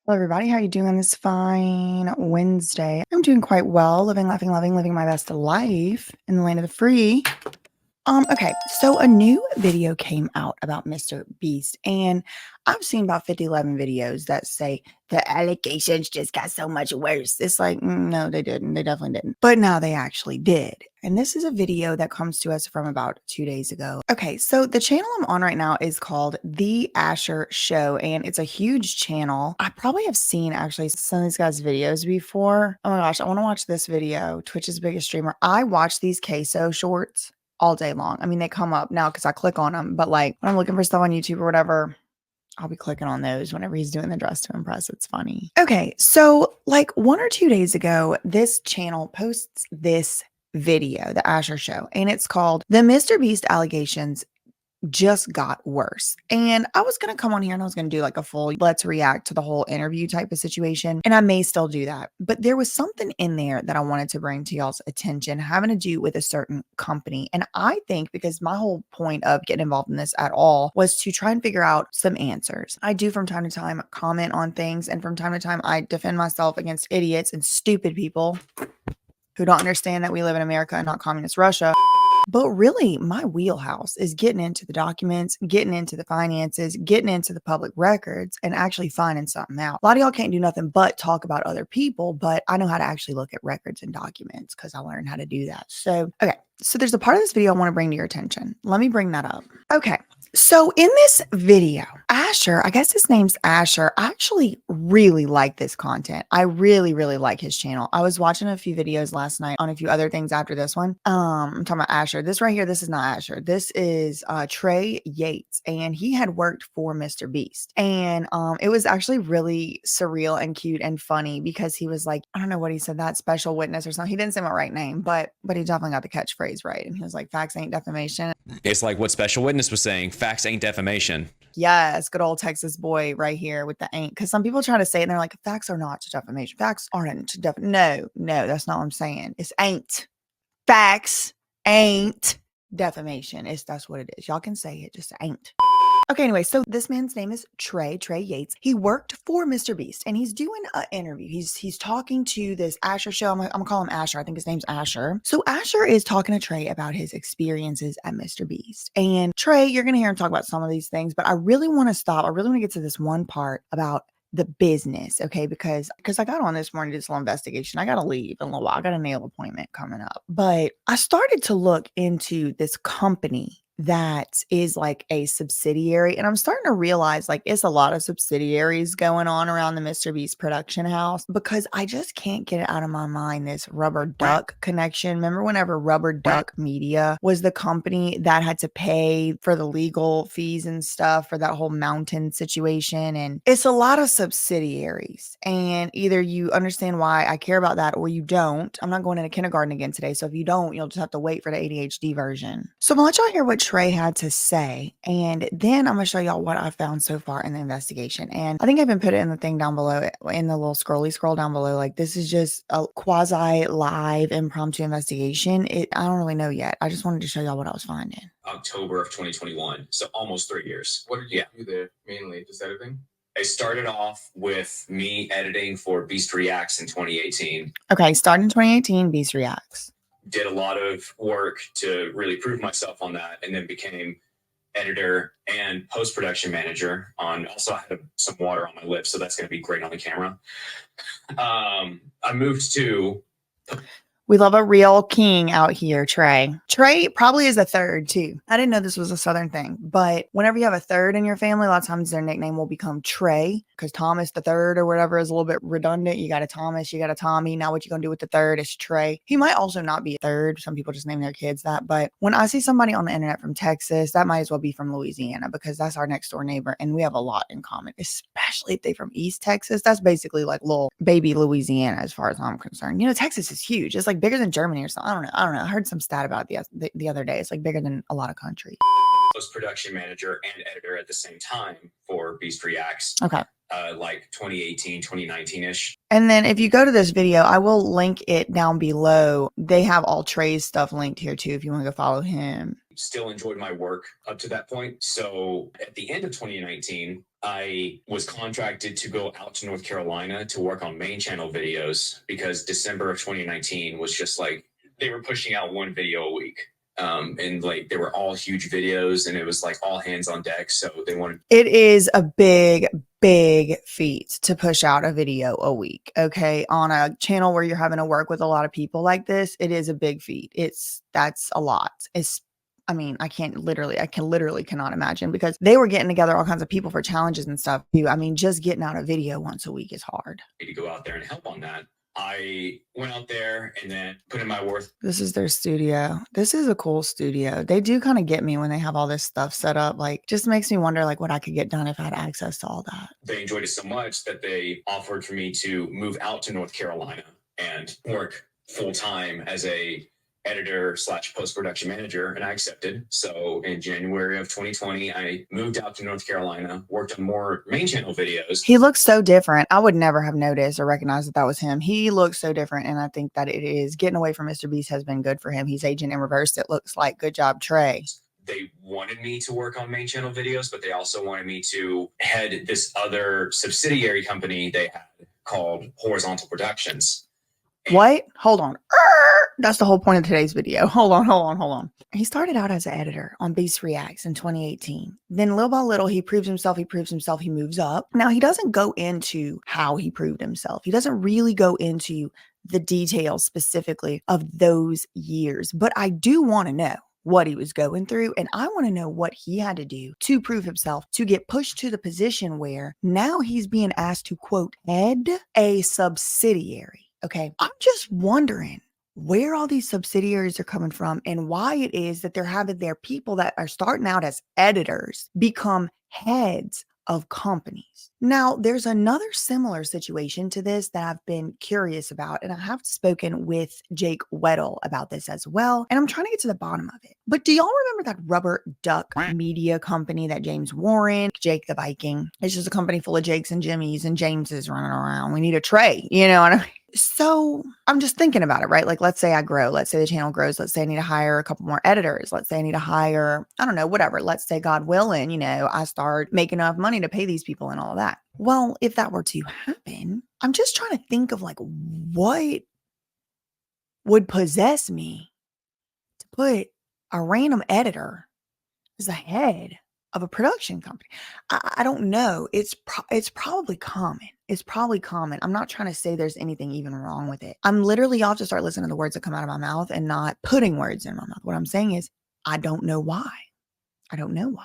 Hello, everybody. How you doing on this fine Wednesday? I'm doing quite well, living, laughing, loving, living my best life in the land of the free. Okay, so a new video came out about Mr. Beast, and I've seen about 11 videos that say the allegations just got so much worse. It's like, no, they didn't. They definitely didn't. But now they actually did. And this is a video that comes to us from about 2 days ago. Okay, so the channel I'm on right now is called The Asher Show, and it's a huge channel. I probably have seen actually some of these guys' videos before. Oh my gosh, I want to watch this video. Twitch's biggest streamer. I watch these queso shorts all day long. I mean, they come up now because I click on them, but like when I'm looking for stuff on YouTube or whatever, I'll be clicking on those whenever he's doing the dress to impress. It's funny. Okay, so like 1 or 2 days ago, this channel posts this video, The Asher Show, and it's called The Mr. Beast Allegations Just Got Worse. And I was going to come on here and I was going to do like a full let's react to the whole interview type of situation. And I may still do that. But there was something in there that I wanted to bring to y'all's attention having to do with a certain company. And I think because my whole point of getting involved in this at all was to try and figure out some answers. I do from time to time comment on things, and from time to time I defend myself against idiots and stupid people who don't understand that we live in America and not communist Russia. But really, my wheelhouse is getting into the documents, getting into the finances, getting into the public records, and actually finding something out. A lot of y'all can't do nothing but talk about other people, but I know how to actually look at records and documents because I learned how to do that. So, okay. So there's a part of this video I want to bring to your attention. Let me bring that up. Okay. So in this video, Asher, I guess his name's Asher. I actually really like this content. I really, really like his channel. I was watching a few videos last night on a few other things after this one. I'm talking about Asher. This right here, this is not Asher. This is Trey Yates, and he had worked for Mr. Beast. And it was actually really surreal and cute and funny because he was like, I don't know what he said, that special witness or something. He didn't say my right name, but he definitely got the catchphrase right. And he was like, facts ain't defamation. It's like what Special Witness was saying, facts ain't defamation. Yes, good old Texas boy right here with the ain't. Because some people try to say it and they're like, facts are not defamation. Facts aren't defamation. No, that's not what I'm saying. It's ain't. Facts ain't defamation. That's what it is. Y'all can say it, just ain't. Okay, anyway, so this man's name is Trey Yates. He worked for Mr. Beast, and he's doing an interview. He's talking to this Asher show. I'm gonna call him Asher. I think his name's Asher. So Asher is talking to Trey about his experiences at Mr. Beast. And Trey, you're gonna hear him talk about some of these things, but I really want to stop. I really want to get to this one part about the business, okay? Because I got on this morning to do this little investigation. I got to leave in a little while. I got a nail appointment coming up. But I started to look into this company that is like a subsidiary, and I'm starting to realize like it's a lot of subsidiaries going on around the Mr. Beast production house because I just can't get it out of my mind, this Rubber Duck connection. Remember whenever Rubber Duck Media was the company that had to pay for the legal fees and stuff for that whole mountain situation? And it's a lot of subsidiaries, and either you understand why I care about that or you don't. I'm not going into kindergarten again today, so if you don't, you'll just have to wait for the ADHD version. So I'm gonna let y'all hear what Trey had to say, and then I'm gonna show y'all what I found so far in the investigation. And I think I even put it in the thing down below, in the little scroll down below. Like, this is just a quasi live impromptu investigation. I don't really know yet. I just wanted to show y'all what I was finding. October of 2021, so almost 3 years. What did you do there mainly? Just editing? I started off with me editing for Beast Reacts in 2018. Okay, started in 2018, Beast Reacts. Did a lot of work to really prove myself on that, and then became editor and post-production manager on. Also, I had some water on my lips, so that's going to be great on the camera. I moved to... We love a real king out here, Trey. Trey probably is a third too. I didn't know this was a Southern thing, but whenever you have a third in your family, a lot of times their nickname will become Trey because Thomas the third or whatever is a little bit redundant. You got a Thomas, you got a Tommy. Now what you gonna do with the third is Trey. He might also not be a third. Some people just name their kids that. But when I see somebody on the internet from Texas, that might as well be from Louisiana because that's our next door neighbor and we have a lot in common, especially if they're from East Texas. That's basically like little baby Louisiana as far as I'm concerned. You know, Texas is huge. It's like bigger than Germany or something. I don't know. I heard some stat about it the other day. It's like bigger than a lot of countries. Post-production manager and editor at the same time for Beast Reacts. Okay. Like 2018, 2019-ish. And then if you go to this video, I will link it down below. They have all Trey's stuff linked here too if you want to go follow him. still enjoyed my work up to that point. So at the end of 2019, I was contracted to go out to North Carolina to work on main channel videos because December of 2019 was just like they were pushing out one video a week. And like they were all huge videos and it was like all hands on deck. So they wanted. It is a big feat to push out a video a week. Okay. On a channel where you're having to work with a lot of people like this, it is a big feat. That's a lot. I literally cannot imagine because they were getting together all kinds of people for challenges and stuff too. I mean, just getting out a video once a week is hard. To go out there and help on that. I went out there and then put in my worth. This is their studio. This is a cool studio. They do kind of get me when they have all this stuff set up. Like, just makes me wonder like what I could get done if I had access to all that. They enjoyed it so much that they offered for me to move out to North Carolina and work full time as a editor / post-production manager, and I accepted. So in January of 2020, I moved out to North Carolina, worked on more main channel videos. He looks so different. I would never have noticed or recognized that was him. He looks so different, and I think that it is getting away from Mr. Beast has been good for him. He's aging in reverse, it looks like. Good job, Trey. They wanted me to work on main channel videos, but they also wanted me to head this other subsidiary company they had called Horizontal Productions. What? Hold on. That's the whole point of today's video. Hold on. He started out as an editor on Beast Reacts in 2018. Then little by little, he proves himself, he moves up. Now, he doesn't go into how he proved himself. He doesn't really go into the details specifically of those years. But I do want to know what he was going through. And I want to know what he had to do to prove himself, to get pushed to the position where now he's being asked to, quote, head a subsidiary. Okay. I'm just wondering where all these subsidiaries are coming from and why it is that they're having their people that are starting out as editors become heads of companies. Now, there's another similar situation to this that I've been curious about, and I have spoken with Jake Weddle about this as well, and I'm trying to get to the bottom of it. But do y'all remember that Rubber Duck media company that James Warren, Jake the Viking? It's just a company full of Jakes and Jimmys and Jameses running around. We need a Trey, you know what I mean? So I'm just thinking about it, right? Like, let's say I grow, let's say the channel grows, let's say I need to hire a couple more editors. Let's say I need to hire, I don't know, whatever. Let's say, God willing, you know, I start making enough money to pay these people and all of that. Well, if that were to happen, I'm just trying to think of like what would possess me to put a random editor as the head of a production company. I don't know. It's probably common. It's probably common. I'm not trying to say there's anything even wrong with it. I'm literally, y'all have to start listening to the words that come out of my mouth and not putting words in my mouth. What I'm saying is, I don't know why. I don't know why.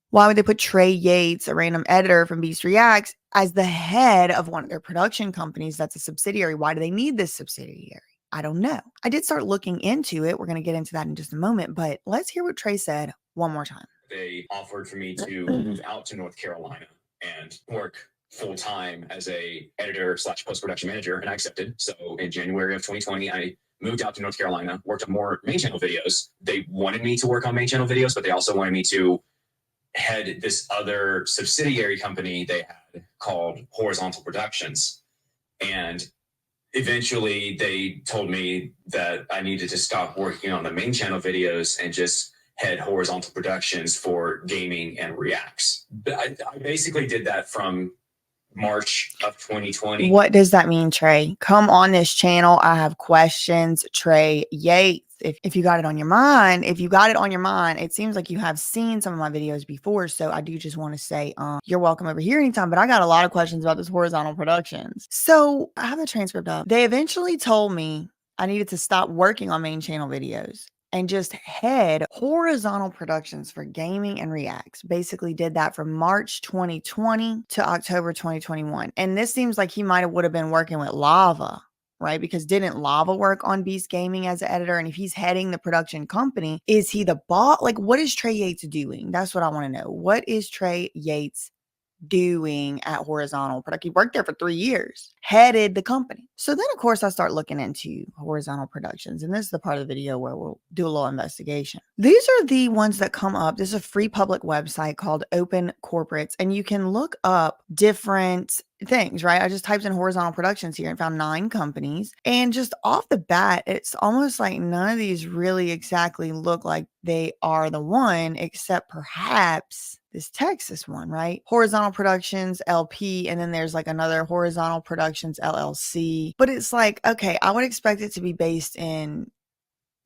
Why would they put Trey Yates, a random editor from Beast Reacts, as the head of one of their production companies that's a subsidiary? Why do they need this subsidiary? I don't know. I did start looking into it. We're going to get into that in just a moment, but let's hear what Trey said one more time. They offered for me to move out to North Carolina and work full time as a editor / post-production manager, and I accepted. So in January of 2020, I moved out to North Carolina, worked on more main channel videos. They wanted me to work on main channel videos, but they also wanted me to head this other subsidiary company they had called Horizontal Productions. And eventually they told me that I needed to stop working on the main channel videos and just head Horizontal Productions for gaming and reacts. I basically did that from March of 2020. What does that mean, Trey? Come on this channel. I have questions. Trey Yates. If you got it on your mind, it seems like you have seen some of my videos before. So I do just want to say, you're welcome over here anytime, but I got a lot of questions about this Horizontal Productions. So I have the transcript up. They eventually told me I needed to stop working on main channel videos and just head Horizontal Productions for gaming and reacts. Basically did that from March 2020 to October 2021. And this seems like he would have been working with Lava, right? Because didn't Lava work on Beast Gaming as an editor? And if he's heading the production company, is he the boss? Like, what is Trey Yates doing? That's what I want to know. What is Trey Yates doing at Horizontal Production? He worked there for 3 years, headed the company. So then, of course, I start looking into Horizontal Productions. And this is the part of the video where we'll do a little investigation. These are the ones that come up. This is a free public website called Open Corporates. And you can look up different things, right? I just typed in horizontal productions here and found 9 companies. And just off the bat, it's almost like none of these really exactly look like they are the one, except perhaps this Texas one, right? Horizontal Productions LP, and then there's like another Horizontal Productions LLC. But it's like, okay, I would expect it to be based in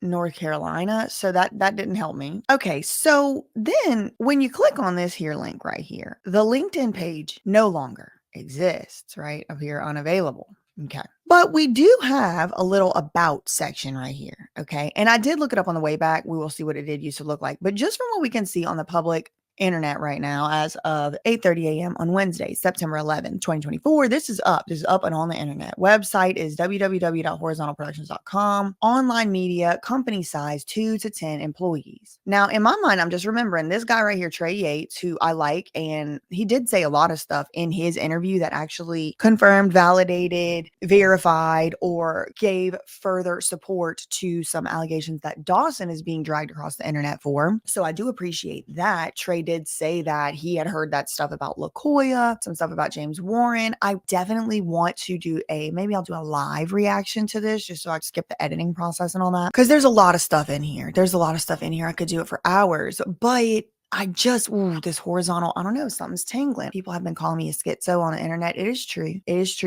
North Carolina. So that didn't help me. Okay, so then when you click on this here link right here, the LinkedIn page no longer exists, right? Up here, unavailable. Okay. But we do have a little about section right here. Okay. And I did look it up on the way back. We will see what it did used to look like. But just from what we can see on the public internet right now as of 8:30 a.m. on Wednesday, September 11th, 2024. This is up and on the internet. Website is www.horizontalproductions.com. Online media, company size 2 to 10 employees. Now, in my mind, I'm just remembering this guy right here, Trey Yates, who I like, and he did say a lot of stuff in his interview that actually confirmed, validated, verified, or gave further support to some allegations that Dawson is being dragged across the internet for. So I do appreciate that. Trey did say that he had heard that stuff about LaKoya, some stuff about James Warren. I definitely want to do maybe I'll do a live reaction to this just so I can skip the editing process and all that. Because there's a lot of stuff in here. I could do it for hours, but this horizontal, I don't know, something's tingling. People have been calling me a schizo on the internet. It is true.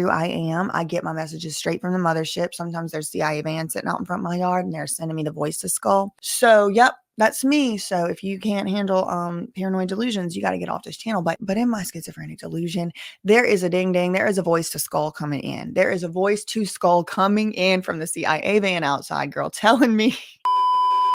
I am. I get my messages straight from the mothership. Sometimes there's CIA vans sitting out in front of my yard and they're sending me the voice to skull. So, yep. That's me. So if you can't handle paranoid delusions, you got to get off this channel. But in my schizophrenic delusion, there is a ding ding. There is a voice to skull coming in. There is a voice to skull coming in from the CIA van outside, girl, telling me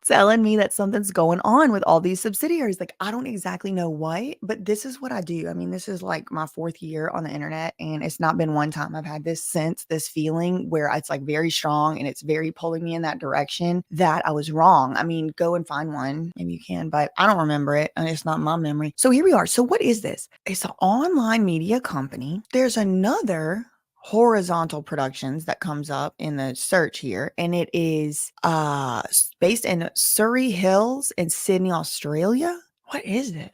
that something's going on with all these subsidiaries. Like, I don't exactly know what, but this is what I do. I mean, this is like my 4th year on the internet, and it's not been one time I've had this feeling where it's like very strong and it's very pulling me in that direction that I was wrong. I mean, go and find one if you can, but I don't remember it and it's not my memory. So here we are. So what is this? It's an online media company. There's another Horizontal Productions that comes up in the search here, and it is based in Surrey Hills in Sydney, Australia. What is this?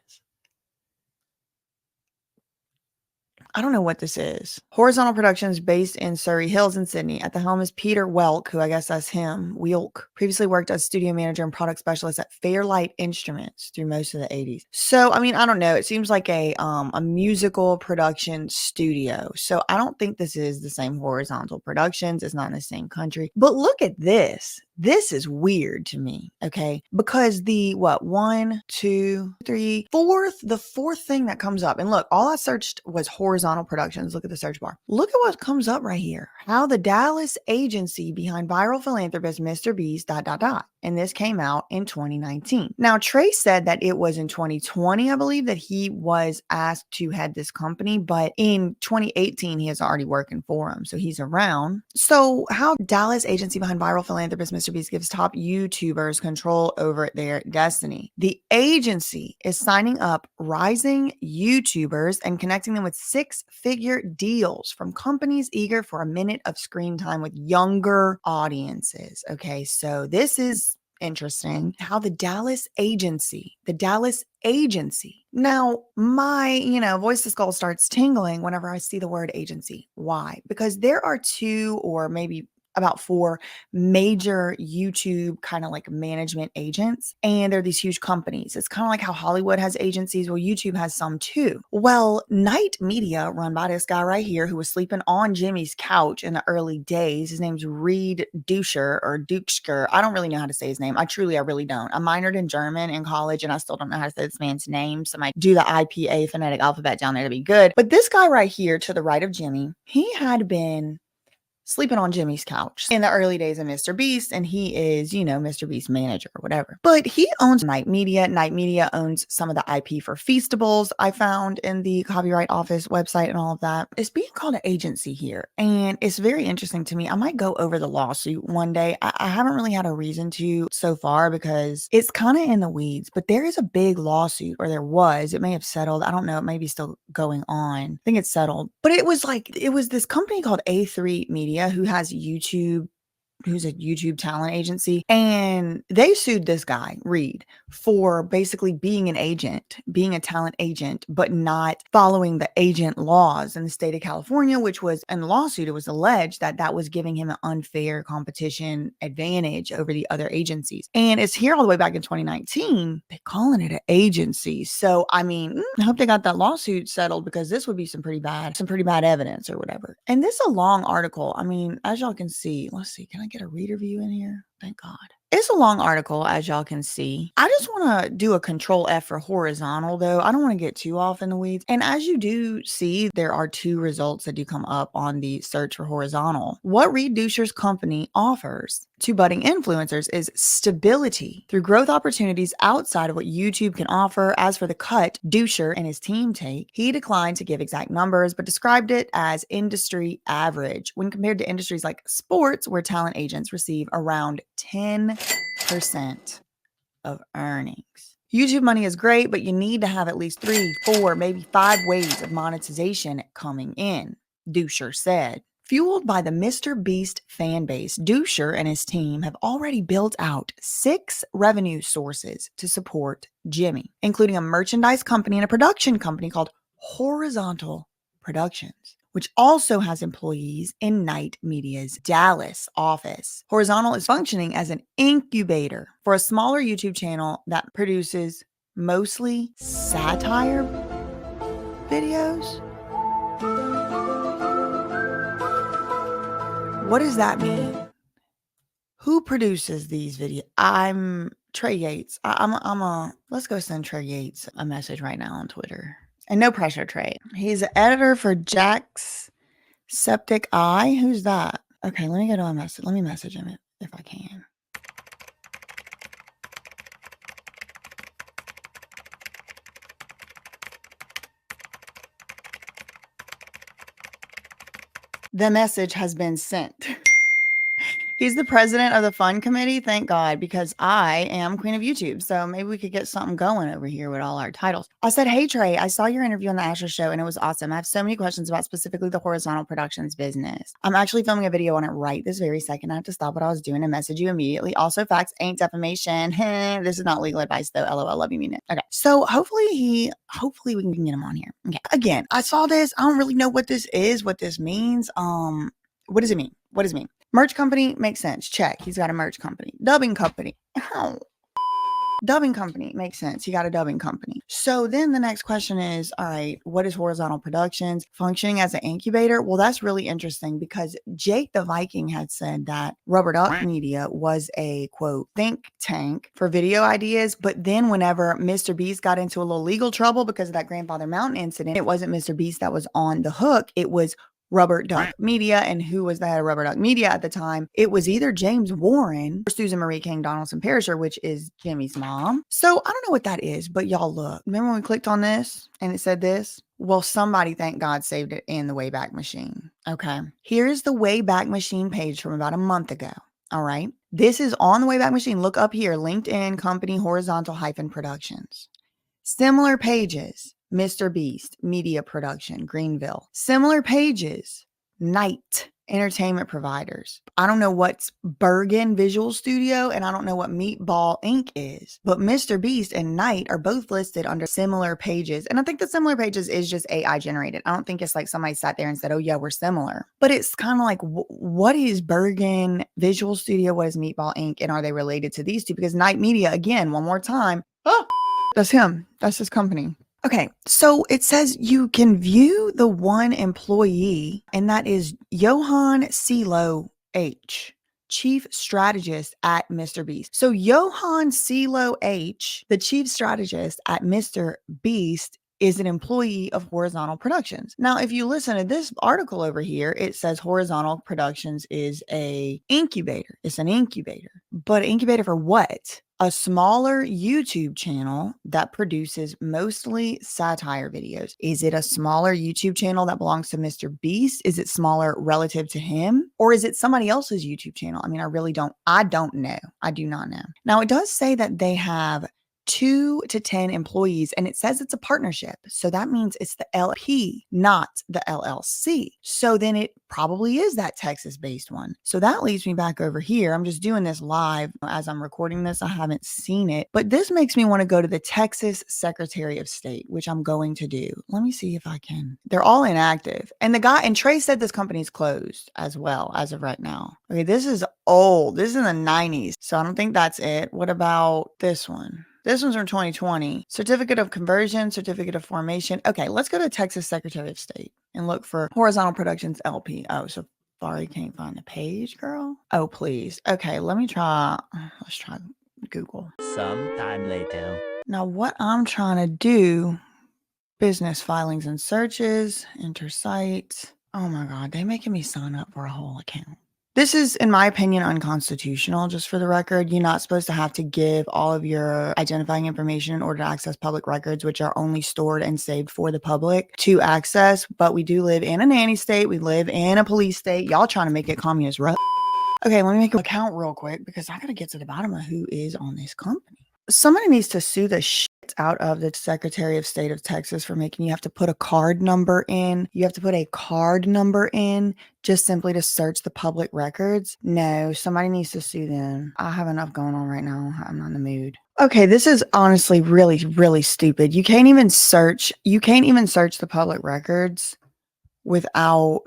I don't know what this is. Horizontal Productions based in Surrey Hills in Sydney. At the helm is Peter Welk, who I guess that's him. Welk previously worked as studio manager and product specialist at Fairlight Instruments through most of the 80s. So, I mean, I don't know. It seems like a musical production studio. So I don't think this is the same Horizontal Productions. It's not in the same country. But look at this. This is weird to me, okay? Because the fourth thing that comes up, and look, all I searched was Horizontal Productions. Look at the search bar. Look at what comes up right here. How the Dallas agency behind viral philanthropist Mr. Beast, ... And this came out in 2019. Now, Trey said that it was in 2020, I believe, that he was asked to head this company, but in 2018, he is already working for him. So he's around. So how Dallas agency behind viral philanthropist Mr. Beast gives top YouTubers control over their destiny. The agency is signing up rising YouTubers and connecting them with 6-figure deals from companies eager for a minute of screen time with younger audiences. Okay, so this is interesting. How the Dallas agency. Now, my, voice to skull starts tingling whenever I see the word agency. Why? Because there are 2 or maybe about 4 major YouTube kind of like management agents, and they're these huge companies. It's kind of like how Hollywood has agencies. Well, YouTube has some too. Well, Night Media, run by this guy right here who was sleeping on Jimmy's couch in the early days. His name's Reed Duscher or Duksker. I don't really know how to say his name. I really don't. I minored in German in college and I still don't know how to say this man's name. So I might do the IPA phonetic alphabet down there to be good. But this guy right here to the right of Jimmy, he had been sleeping on Jimmy's couch in the early days of Mr. Beast, and he is, Mr. Beast's manager or whatever. But he owns Night Media. Night Media owns some of the IP for Feastables I found in the Copyright Office website and all of that. It's being called an agency here, and it's very interesting to me. I might go over the lawsuit one day. I haven't really had a reason to so far because it's kind of in the weeds, but there is a big lawsuit, or there was. It may have settled. I don't know. It may be still going on. I think it's settled. But it was this company called A3 Media who has YouTube, who's a YouTube talent agency, and they sued this guy, Reed, for basically being an agent, being a talent agent, but not following the agent laws in the state of California, which was in the lawsuit, it was alleged that that was giving him an unfair competition advantage over the other agencies. And it's here all the way back in 2019. They're calling it an agency. So, I mean, I hope they got that lawsuit settled because this would be some pretty bad evidence or whatever. And this is a long article. I mean, as y'all can see, let's see, can I get a reader view in here? Thank God. It's a long article, as y'all can see. I just want to do a control F for horizontal, though. I don't want to get too off in the weeds. And as you do see, there are two results that do come up on the search for horizontal. What Reed Duscher's company offers to budding influencers is stability through growth opportunities outside of what YouTube can offer. As for the cut Duscher and his team take, he declined to give exact numbers, but described it as industry average when compared to industries like sports, where talent agents receive around 10% of earnings. YouTube money is great, but you need to have at least 3, 4, maybe 5 ways of monetization coming in, Duscher said. Fueled by the MrBeast fan base, Duscher and his team have already built out 6 revenue sources to support Jimmy, including a merchandise company and a production company called Horizontal Productions, which also has employees in Night Media's Dallas office. Horizontal is functioning as an incubator for a smaller YouTube channel that produces mostly satire videos. What does that mean? Who produces these videos? I'm Trey Yates. Let's go send Trey Yates a message right now on Twitter. And no pressure, Trey. He's an editor for Jack's Septic Eye. Who's that? Okay, let me go to a message. Let me message him if I can. The message has been sent. He's the president of the fund committee. Thank God, because I am queen of YouTube. So maybe we could get something going over here with all our titles. I said, hey, Trey, I saw your interview on the Asher Show and it was awesome. I have so many questions about specifically the horizontal productions business. I'm actually filming a video on it right this very second. I have to stop what I was doing and message you immediately. Also, facts ain't defamation. This is not legal advice though. LOL, love you, mean it. Okay. So hopefully we can get him on here. Okay. Again, I saw this. I don't really know what this is, what this means. What does it mean? What does it mean? Merch company makes sense. Check. He's got a merch company. Dubbing company. Oh. Dubbing company makes sense. He got a dubbing company. So then the next question is, all right, what is Horizontal Productions? Functioning as an incubator? Well, that's really interesting because Jake the Viking had said that Rubber Duck Media was a, quote, think tank for video ideas. But then whenever MrBeast got into a little legal trouble because of that Grandfather Mountain incident, it wasn't MrBeast that was on the hook. It was Rubber Duck Media. And who was the head of Rubber Duck Media at the time? It was either James Warren or Susan Marie King Donaldson Perisher, which is Jimmy's mom. So I don't know what that is, but y'all look. Remember when we clicked on this and it said this? Well, somebody, thank God, saved it in the Wayback Machine. Okay. Here's the Wayback Machine page from about a month ago. All right. This is on the Wayback Machine. Look up here, LinkedIn company Horizontal-Productions. Similar pages. MrBeast Media Production, Greenville. Similar pages, Night Entertainment Providers. I don't know what's Bergen Visual Studio, and I don't know what Meatball Inc. is, but MrBeast and Night are both listed under similar pages. And I think the similar pages is just AI generated. I don't think it's like somebody sat there and said, oh yeah, we're similar. But it's kind of like, what is Bergen Visual Studio? What is Meatball Inc.? And are they related to these two? Because Night Media, again, one more time, that's him. That's his company. Okay, so it says you can view the one employee, and that is Johan Silo H, Chief Strategist at MrBeast. So Johan Silo H, the Chief Strategist at MrBeast, is an employee of Horizontal Productions. Now, if you listen to this article over here, it says Horizontal Productions is a incubator. It's an incubator. But incubator for what? A smaller YouTube channel that produces mostly satire videos. Is it a smaller YouTube channel that belongs to MrBeast? Is it smaller relative to him? Or is it somebody else's YouTube channel? I mean, I don't know. I do not know. Now, it does say that they have 2 to 10 employees, and it says it's a partnership. So that means it's the LP, not the LLC. So then it probably is that Texas-based one. So that leads me back over here. I'm just doing this live as I'm recording this. I haven't seen it, but this makes me want to go to the Texas Secretary of State, which I'm going to do. Let me see if I can. They're all inactive. And Trey said this company's closed as well as of right now. Okay, this is old. This is in the 90s. So I don't think that's it. What about this one? This one's from 2020. Certificate of conversion, certificate of formation. Okay, let's go to Texas Secretary of State and look for Horizontal Productions LP. Oh, so Safari can't find the page, girl. Oh, please. Okay, let's try Google. Sometime later. Now, what I'm trying to do, business filings and searches, enter site. Oh my God, they're making me sign up for a whole account. This is, in my opinion, unconstitutional, just for the record. You're not supposed to have to give all of your identifying information in order to access public records, which are only stored and saved for the public to access. But we do live in a nanny state. We live in a police state. Y'all trying to make it communist, right? Okay, let me make an account real quick because I got to get to the bottom of who is on this company. Somebody needs to sue the shit out of the Secretary of State of Texas for making you have to put a card number in. You have to put a card number in just simply to search the public records. No, somebody needs to sue them. I have enough going on right now. I'm not in the mood. Okay, this is honestly really, really stupid. You can't even search the public records without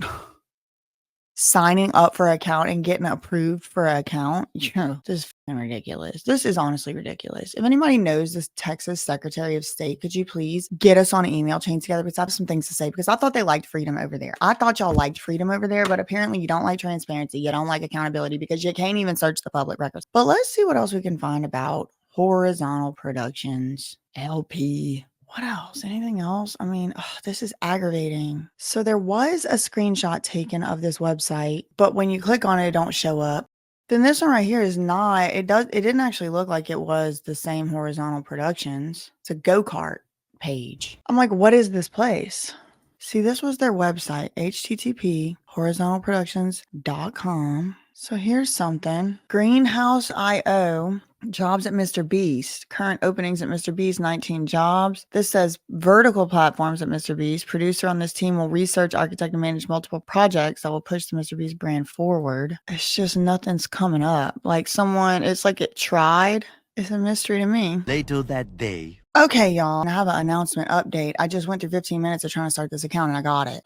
signing up for an account and getting approved for an account. This is ridiculous. This is honestly ridiculous. If anybody knows this Texas Secretary of State, could you please get us on an email chain together? Because I have some things to say, because I thought they liked freedom over there. I thought y'all liked freedom over there, but apparently you don't like transparency. You don't like accountability because you can't even search the public records. But let's see what else we can find about Horizontal Productions, LP. What else? Anything else? I mean, this is aggravating. So there was a screenshot taken of this website, but when you click on it, it don't show up. Then this one right here is not, it didn't actually look like it was the same Horizontal Productions. It's a go-kart page. I'm like, what is this place? See, this was their website, http horizontalproductions.com. So here's something. Greenhouse.io. Jobs at Mr. Beast. Current openings at Mr. Beast, 19 jobs. This says vertical platforms at Mr. Beast. Producer on this team will research, architect, and manage multiple projects that will push the Mr. Beast brand forward. It's just nothing's coming up. Like it's like it tried. It's a mystery to me. Later that day. Okay, y'all. I have an announcement update. I just went through 15 minutes of trying to start this account and I got it.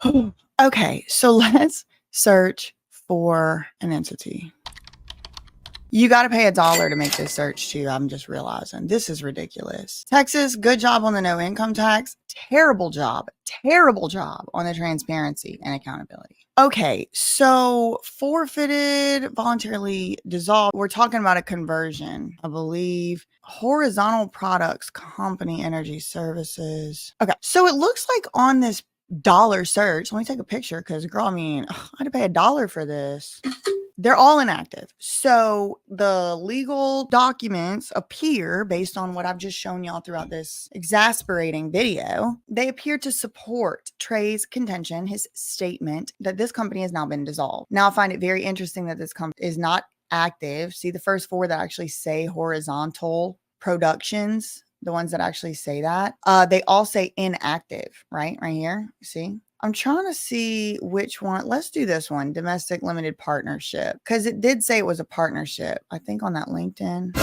Okay, so let's search for an entity. You got to pay $1 to make this search too. I'm just realizing this is ridiculous. Texas, good job on the no income tax. Terrible job on the transparency and accountability. Okay, so forfeited, voluntarily dissolved. We're talking about a conversion, I believe. Horizontal Products Company Energy Services. Okay, so it looks like on this dollar search, let me take a picture because, girl, I mean, I had to pay $1 for this. They're all inactive. So the legal documents appear, based on what I've just shown y'all throughout this exasperating video, they appear to support Trey's contention, his statement that this company has now been dissolved. Now, I find it very interesting that this company is not active. See the first 4 that actually say Horizontal Productions, the ones that actually say that, they all say inactive, right here. See? I'm trying to see which one. Let's do this one, domestic limited partnership, because it did say it was a partnership, I think, on that LinkedIn.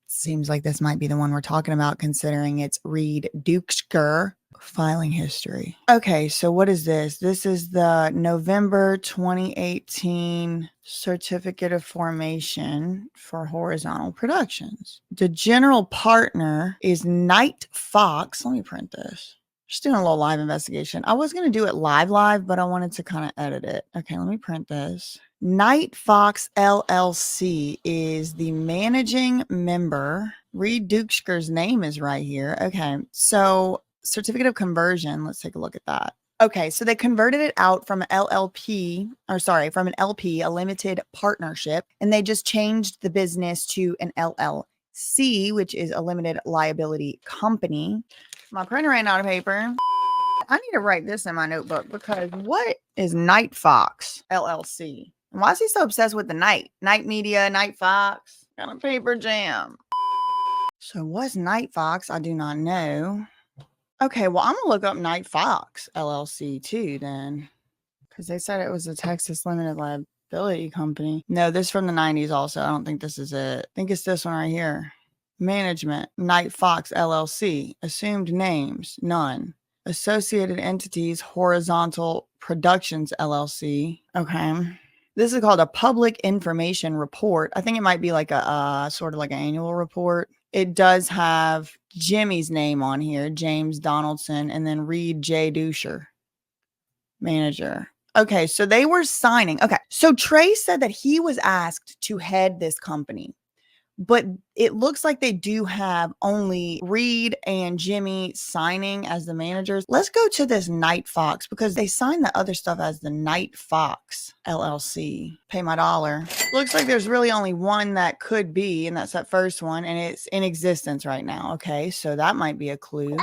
Seems like this might be the one we're talking about, considering it's Reed Duksker filing history. Okay, so what is this? This is the November 2018 certificate of formation for Horizontal Productions. The general partner is Knight Fox. Let me print this. Just doing a little live investigation. I was going to do it live, but I wanted to kind of edit it. Okay, let me print this. Knight Fox LLC is the managing member. Reed Duksker's name is right here. Okay, so certificate of conversion. Let's take a look at that. Okay, so they converted it out from an LP, a limited partnership, and they just changed the business to an LLC, which is a limited liability company. My printer ran out of paper. I need to write this in my notebook because what is Knight Fox LLC? And why is he so obsessed with the night? Night media, Night Fox, got a paper jam. So what's Night Fox? I do not know. Okay, well, I'm gonna look up Night Fox LLC too then, because they said it was a Texas limited liability company. No, this is from the 90s also. I don't think this is it. I think it's this one right here. Management, Night Fox LLC. Assumed names, none. Associated entities, Horizontal Productions LLC. Okay. This is called a public information report. I think it might be like a sort of like an annual report. It does have Jimmy's name on here, James Donaldson, and then Reed J. Dusher, manager. Okay, so they were signing. Okay, so Trey said that he was asked to head this company, but it looks like they do have only Reed and Jimmy signing as the managers. Let's go to this Night Fox because they signed the other stuff as the Night Fox LLC. Pay my dollar. Looks like there's really only one that could be, and that's that first one, and it's in existence right now. Okay, so that might be a clue.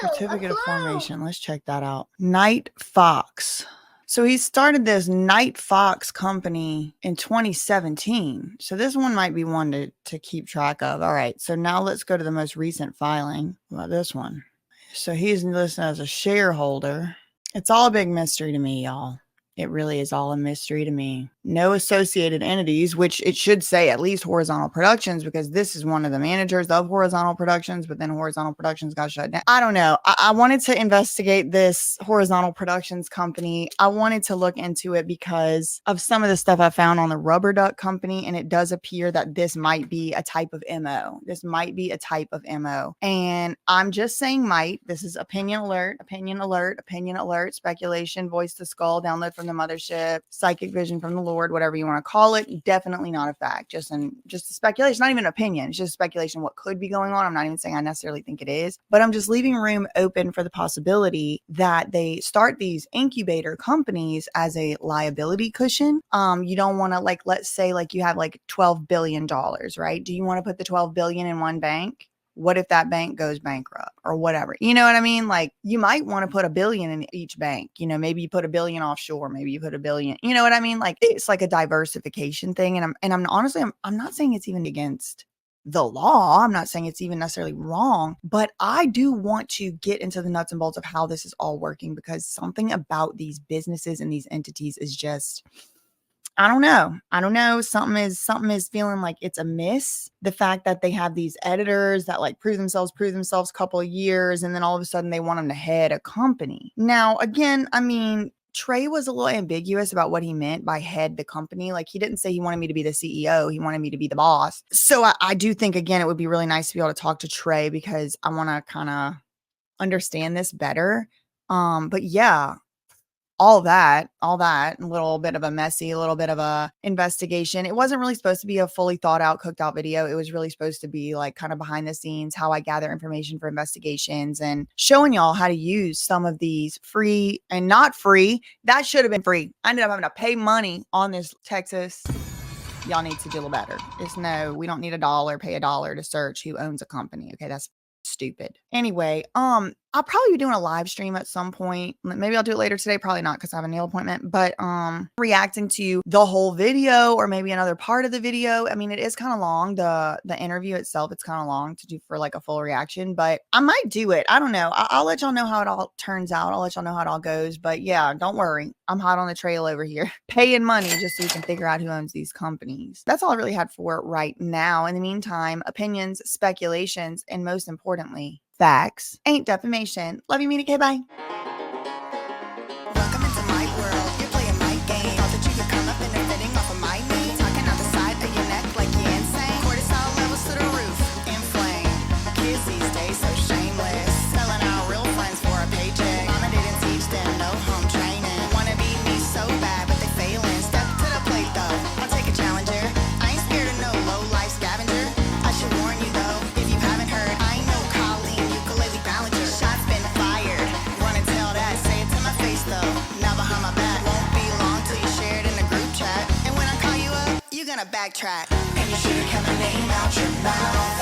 Certificate of formation. Let's check that out. Night Fox. So he started this Night Fox company in 2017. So this one might be one to keep track of. All right. So now let's go to the most recent filing. What about this one? So he's listed as a shareholder. It's all a big mystery to me, y'all. It really is all a mystery to me. No associated entities, which it should say at least Horizontal Productions, because this is one of the managers of Horizontal Productions, but then Horizontal Productions got shut down. I don't know. I wanted to investigate this Horizontal Productions company. I wanted to look into it because of some of the stuff I found on the Rubber Duck company, and it does appear that this might be a type of MO. This might be a type of MO. And I'm just saying might. This is opinion alert, opinion alert, opinion alert, speculation, voice to skull, download from the mothership, psychic vision from the Lord, whatever you want to call it. Definitely not a fact. Just a speculation, not even an opinion. It's just speculation what could be going on. I'm not even saying I necessarily think it is, but I'm just leaving room open for the possibility that they start these incubator companies as a liability cushion. You don't want to, like, let's say like you have like $12 billion, right? Do you want to put the 12 billion in one bank? What if that bank goes bankrupt or whatever? You know what I mean? Like, you might want to put $1 billion in each bank. You know, maybe you put $1 billion offshore, maybe you put $1 billion. You know what I mean? Like, it's like a diversification thing. And I'm honestly, I'm not saying it's even against the law. I'm not saying it's even necessarily wrong, but I do want to get into the nuts and bolts of how this is all working, because something about these businesses and these entities is just, I don't know. Something is feeling like it's amiss. The fact that they have these editors that like prove themselves a couple of years, and then all of a sudden they want them to head a company. Now, again, I mean, Trey was a little ambiguous about what he meant by head the company. Like, he didn't say he wanted me to be the CEO. He wanted me to be the boss. So I do think, again, it would be really nice to be able to talk to Trey, because I want to kind of understand this better. But yeah, all that, a little bit of a messy, a little bit of a investigation. It wasn't really supposed to be a fully thought out, cooked out video. It was really supposed to be like kind of behind the scenes, how I gather information for investigations and showing y'all how to use some of these free and not free. That should have been free. I ended up having to pay money on this Texas. Y'all need to do a little better. It's no, we don't need pay $1 to search who owns a company. Okay, that's stupid. Anyway, I'll probably be doing a live stream at some point. Maybe I'll do it later today. Probably not, because I have a nail appointment, but reacting to the whole video or maybe another part of the video. I mean, it is kind of long. The interview itself, it's kind of long to do for like a full reaction, but I might do it. I don't know. I'll let y'all know how it all turns out. I'll let y'all know how it all goes, but yeah, don't worry. I'm hot on the trail over here, paying money just so you can figure out who owns these companies. That's all I really had for it right now. In the meantime, opinions, speculations, and most importantly, facts ain't defamation. Love you, Mina K. Bye. Welcome into my world. You're playing my game. Thought that you could come up and they're fitting off of my knee. Talking out the side of your neck like you're insane. Cortisol levels to the roof. Inflame. Kids these days so shameless. Selling out real friends for a paycheck. Mama didn't teach them no home training. Wanna be me so bad, but they failing. Step to the plate though. I'll take a challenger. I ain't scared of no low life scavenger. I should warn you though, if you haven't heard, I ain't no Colleen. Shots been fired. Wanna tell that? Say it to my face though. Now behind my back. Won't be long till you share it in the group chat. And when I call you up, you're gonna backtrack. And you should've kept my name out your mouth.